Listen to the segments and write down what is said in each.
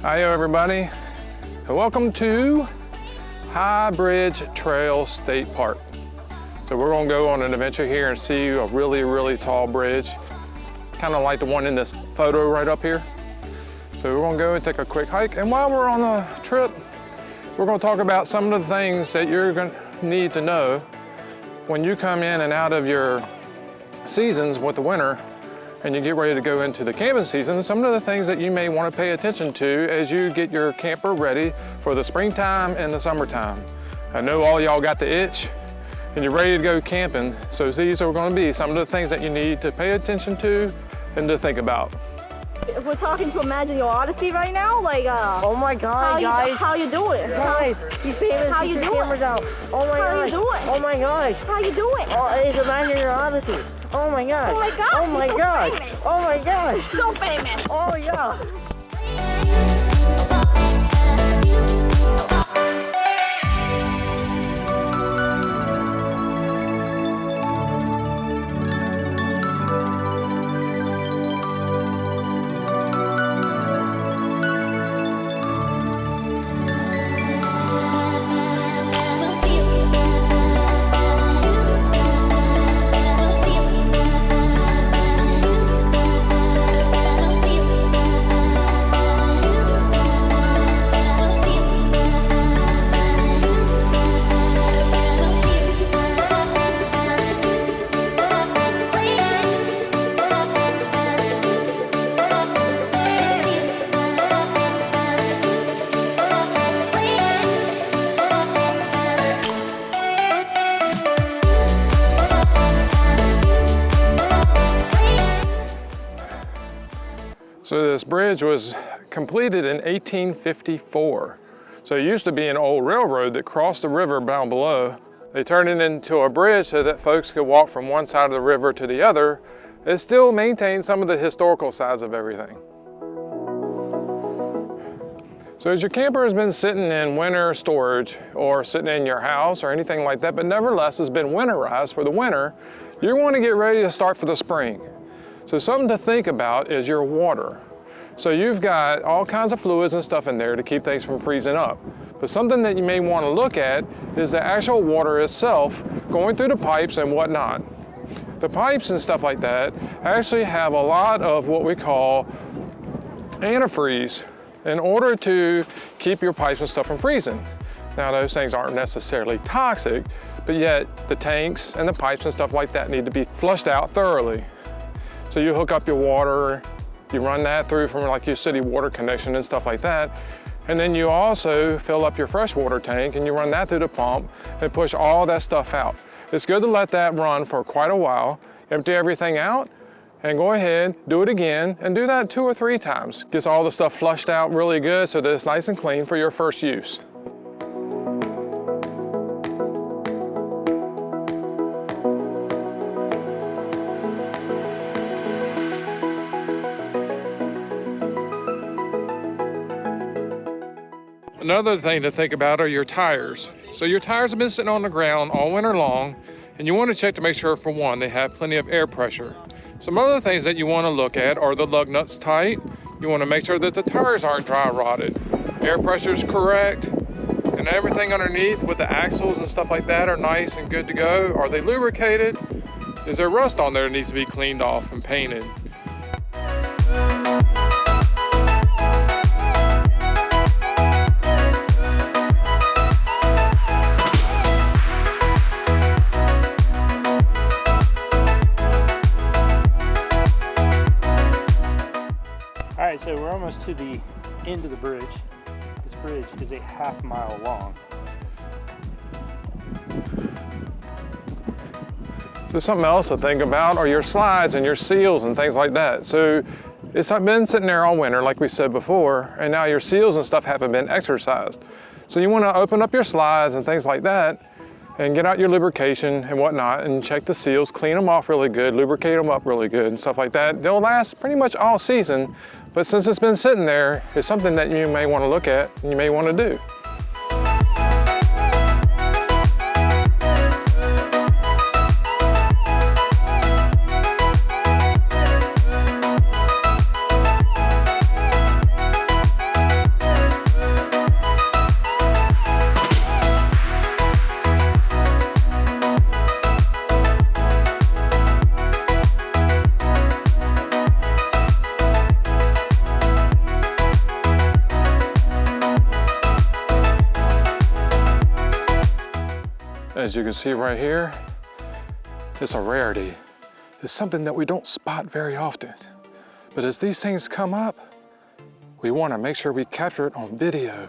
Hi everybody, welcome to High Bridge Trail State Park. So we're gonna go on an adventure here and see a really tall bridge, kind of like the one in this photo right up here. So we're gonna go and take a quick hike, and while we're on the trip, we're gonna talk about some of the things that you're gonna need to know when you come in and out of your seasons with the winter and you get ready to go into the camping season. Some of the things that you may want to pay attention to as you get your camper ready for the springtime and the summertime. I know all y'all got the itch and you're ready to go camping, so these are going to be some of the things that you need to pay attention to and to think about. We're talking to Imagine Your Odyssey right now, like oh my god, guys. How you doing? Guys, you famous, how you get your doing? cameras out. Oh my gosh. How you doing? Oh my gosh. How you doing? Oh, it's Imagine Your Odyssey. Oh my gosh. Oh my god. Oh my so gosh. Famous. Oh my gosh. So famous. Oh yeah. So this bridge was completed in 1854. So it used to be an old railroad that crossed the river down below. They turned it into a bridge so that folks could walk from one side of the river to the other. It still maintains some of the historical sides of everything. So as your camper has been sitting in winter storage or sitting in your house or anything like that, but nevertheless has been winterized for the winter, you want to get ready to start for the spring. So something to think about is your water. So you've got all kinds of fluids and stuff in there to keep things from freezing up. But something that you may want to look at is the actual water itself going through the pipes and whatnot. The pipes and stuff like that actually have a lot of what we call antifreeze in order to keep your pipes and stuff from freezing. Now those things aren't necessarily toxic, but yet the tanks and the pipes and stuff like that need to be flushed out thoroughly. So you hook up your water, you run that through from like your city water connection and stuff like that. And then you also fill up your freshwater tank and you run that through the pump and push all that stuff out. It's good to let that run for quite a while, empty everything out, and go ahead, do it again, and do that 2 or 3 times. Gets all the stuff flushed out really good so that it's nice and clean for your first use. Another thing to think about are your tires. So your tires have been sitting on the ground all winter long, and you want to check to make sure, for one, they have plenty of air pressure. Some other things that you want to look at are the lug nuts tight. You want to make sure that the tires aren't dry rotted. Air pressure is correct, and everything underneath with the axles and stuff like that are nice and good to go. Are they lubricated? Is there rust on there that needs to be cleaned off and painted? Alright, so we're almost to the end of the bridge. This bridge is a ½ mile long. So something else to think about are your slides and your seals and things like that. So it's been sitting there all winter, like we said before, and now your seals and stuff haven't been exercised. So you want to open up your slides and things like that and get out your lubrication and whatnot and check the seals, clean them off really good, lubricate them up really good and stuff like that. They'll last pretty much all season, but since it's been sitting there, it's something that you may want to look at and you may want to do. as you can see right here, it's a rarity. It's something that we don't spot very often. But as these things come up, we want to make sure we capture it on video.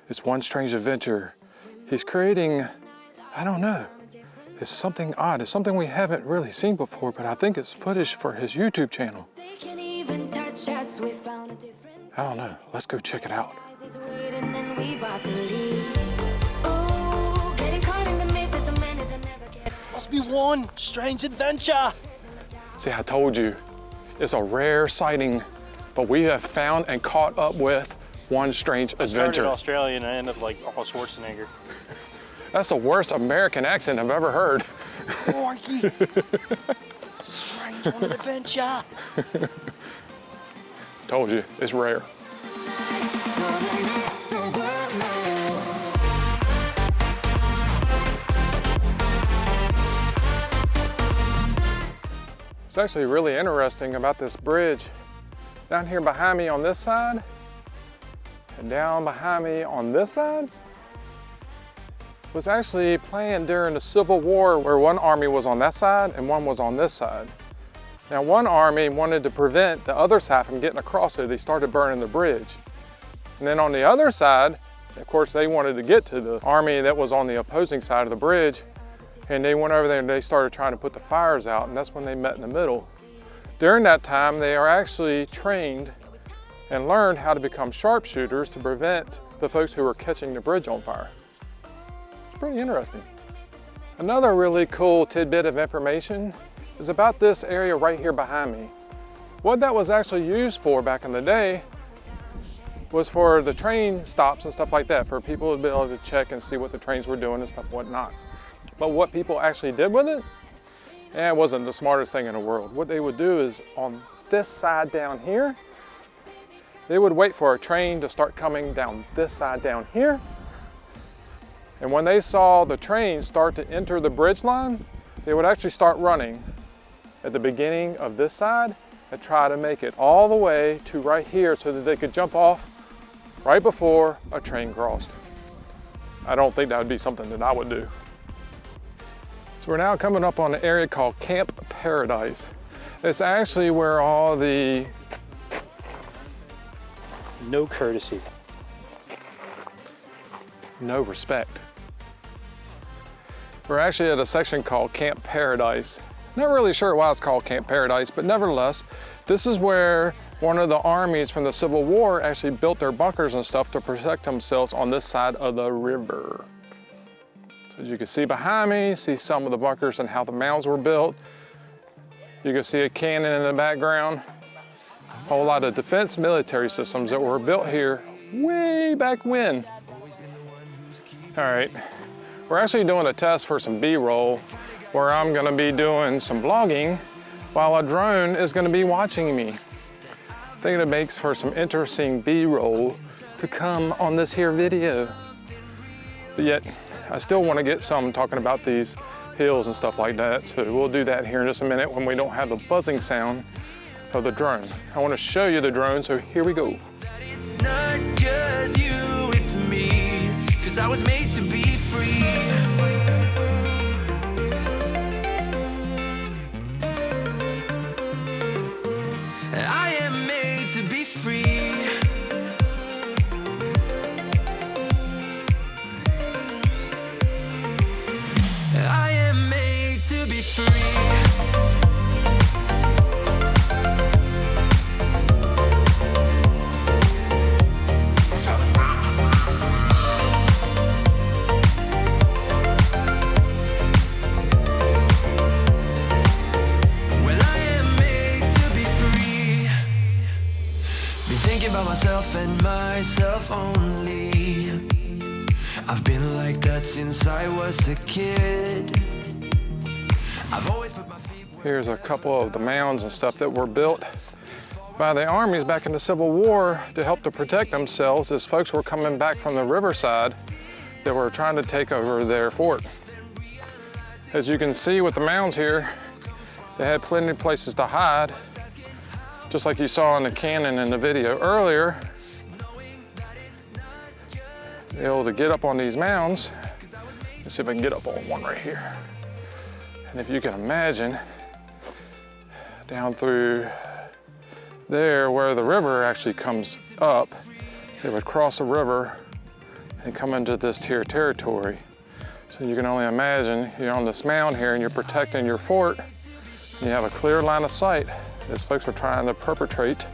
It's One Strange Adventure. He's creating, I don't know, it's something odd. It's something we haven't really seen before, but I think it's footage for his YouTube channel. I don't know, let's go check it out. Must be One Strange Adventure. See, I told you, it's a rare sighting, but we have found and caught up with One Strange I started Adventure. Australian and I ended up like Arnold Schwarzenegger. That's the worst American accent I've ever heard. Porky. It's a strange one adventure. Told you, it's rare. It's actually really interesting about this bridge. Down here behind me on this side, and down behind me on this side, was actually planned during the Civil War, where one army was on that side and one was on this side. Now, one army wanted to prevent the other side from getting across, so they started burning the bridge. And then on the other side, of course, they wanted to get to the army that was on the opposing side of the bridge, and they went over there and they started trying to put the fires out, and that's when they met in the middle. During that time, they are actually trained and learned how to become sharpshooters to prevent the folks who were catching the bridge on fire. It's pretty interesting. Another really cool tidbit of information is about this area right here behind me. What that was actually used for back in the day was for the train stops and stuff like that, for people to be able to check and see what the trains were doing and stuff whatnot. But what people actually did with it, it wasn't the smartest thing in the world. What they would do is on this side down here, they would wait for a train to start coming down this side down here. And when they saw the train start to enter the bridge line, they would actually start running at the beginning of this side and try to make it all the way to right here so that they could jump off right before a train crossed. I don't think that would be something that I would do. So we're now coming up on an area called Camp Paradise. It's actually where all the No courtesy. no respect. We're actually at a section called Camp Paradise. Not really sure why it's called Camp Paradise, but nevertheless, this is where one of the armies from the Civil War actually built their bunkers and stuff to protect themselves on this side of the river. So as you can see behind me, see some of the bunkers and how the mounds were built. You can see a cannon in the background. A whole lot of defense military systems that were built here way back when. All right, we're actually doing a test for some B-roll where I'm gonna be doing some vlogging while a drone is gonna be watching me. I think it makes for some interesting B-roll to come on this here video. But yet, I still wanna get some talking about these hills and stuff like that, so we'll do that here in just a minute when we don't have the buzzing sound of the drone. I wanna show you the drone, so here we go. It's not just you, it's me, 'cause I was made to be free. I am made to be free. I am made to be free. Myself and myself only. I've been like that since I was a kid. I've always put my feet. Here's a couple of the mounds and stuff that were built by the armies back in the Civil War to help to protect themselves as folks were coming back from the riverside that were trying to take over their fort. As you can see with the mounds here, they had plenty of places to hide. Just like you saw in the cannon in the video earlier, able to get up on these mounds Let's see if I can get up on one right here. And if you can imagine, down through there where the river actually comes up, it would cross the river and come into this here territory. So you can only imagine you're on this mound here and you're protecting your fort, and you have a clear line of sight as folks are trying to perpetrate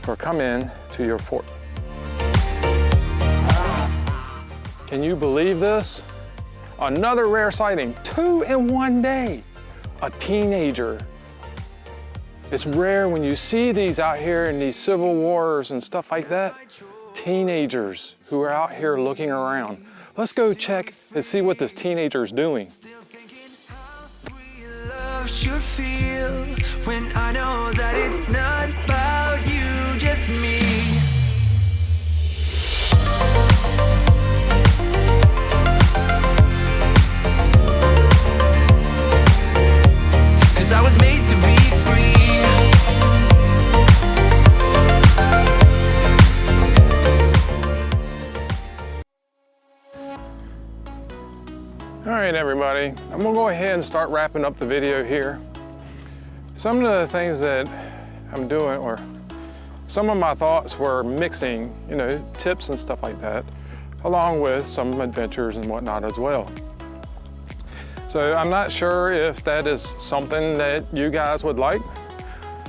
or come in to your fort. Can you believe this? Another rare sighting, 2 in one day. A teenager. It's rare when you see these out here in these civil wars and stuff like that. Teenagers who are out here looking around. Let's go check and see what this teenager is doing. Love should feel when I know that it's not about you, just me. I was made to be free. All right, everybody, I'm gonna go ahead and start wrapping up the video here. Some of the things that I'm doing, or some of my thoughts were mixing, you know, tips and stuff like that, along with some adventures and whatnot as well. So I'm not sure if that is something that you guys would like.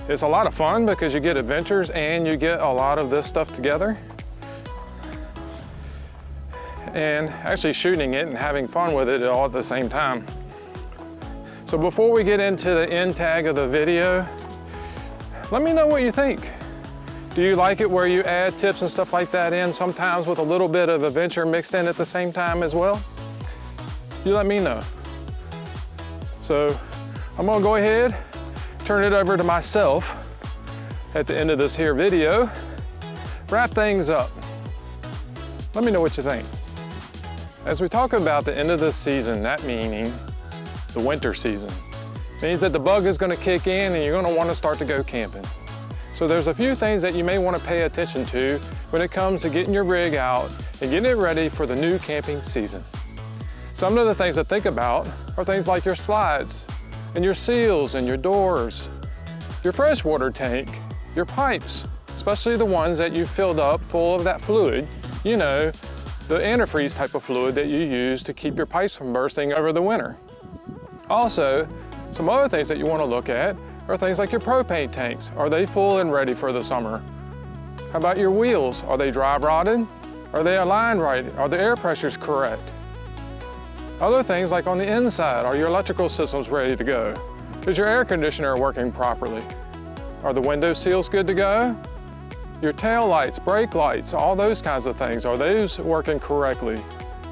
It's a lot of fun because you get adventures and you get a lot of this stuff together. And actually shooting it and having fun with it all at the same time. So before we get into the end tag of the video, let me know what you think. Do you like it where you add tips and stuff like that in, sometimes with a little bit of adventure mixed in at the same time as well? You let me know. So I'm gonna go ahead, turn it over to myself at the end of this here video, wrap things up. Let me know what you think. As we talk about the end of this season, that meaning the winter season, means that the bug is gonna kick in and you're gonna wanna start to go camping. So there's a few things that you may wanna pay attention to when it comes to getting your rig out and getting it ready for the new camping season. Some of the things to think about are things like your slides and your seals and your doors, your freshwater tank, your pipes, especially the ones that you filled up full of that fluid, you know, the antifreeze type of fluid that you use to keep your pipes from bursting over the winter. Also, some other things that you want to look at are things like your propane tanks. Are they full and ready for the summer? How about your wheels? Are they dry rotted? Are they aligned right? Are the air pressures correct? Other things like on the inside, are your electrical systems ready to go? Is your air conditioner working properly? Are the window seals good to go? Your tail lights, brake lights, all those kinds of things, are those working correctly?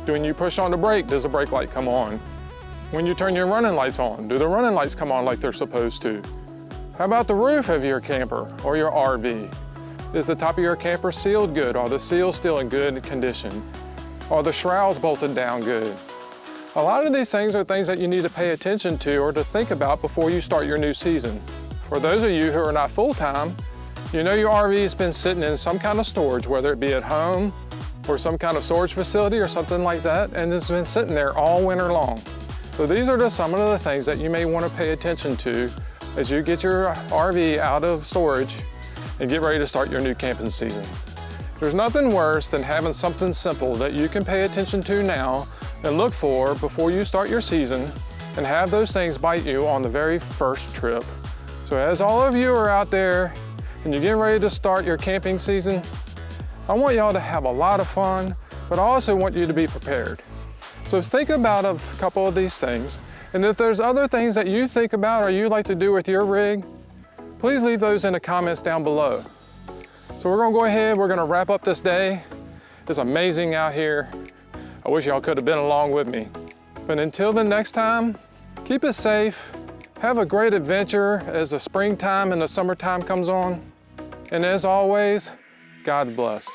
When you push on the brake, does the brake light come on? When you turn your running lights on, do the running lights come on like they're supposed to? How about the roof of your camper or your RV? Is the top of your camper sealed good? Are the seals still in good condition? Are the shrouds bolted down good? A lot of these things are things that you need to pay attention to or to think about before you start your new season. For those of you who are not full-time, you know your RV has been sitting in some kind of storage, whether it be at home or some kind of storage facility or something like that, and it's been sitting there all winter long. So these are just some of the things that you may want to pay attention to as you get your RV out of storage and get ready to start your new camping season. There's nothing worse than having something simple that you can pay attention to now and look for before you start your season and have those things bite you on the very first trip. So as all of you are out there and you're getting ready to start your camping season, I want y'all to have a lot of fun, but I also want you to be prepared. So think about a couple of these things, and if there's other things that you think about or you like to do with your rig, please leave those in the comments down below. So we're gonna go ahead, we're gonna wrap up this day. It's amazing out here. I wish y'all could have been along with me. But until the next time, keep it safe. Have a great adventure as the springtime and the summertime comes on. And as always, God bless.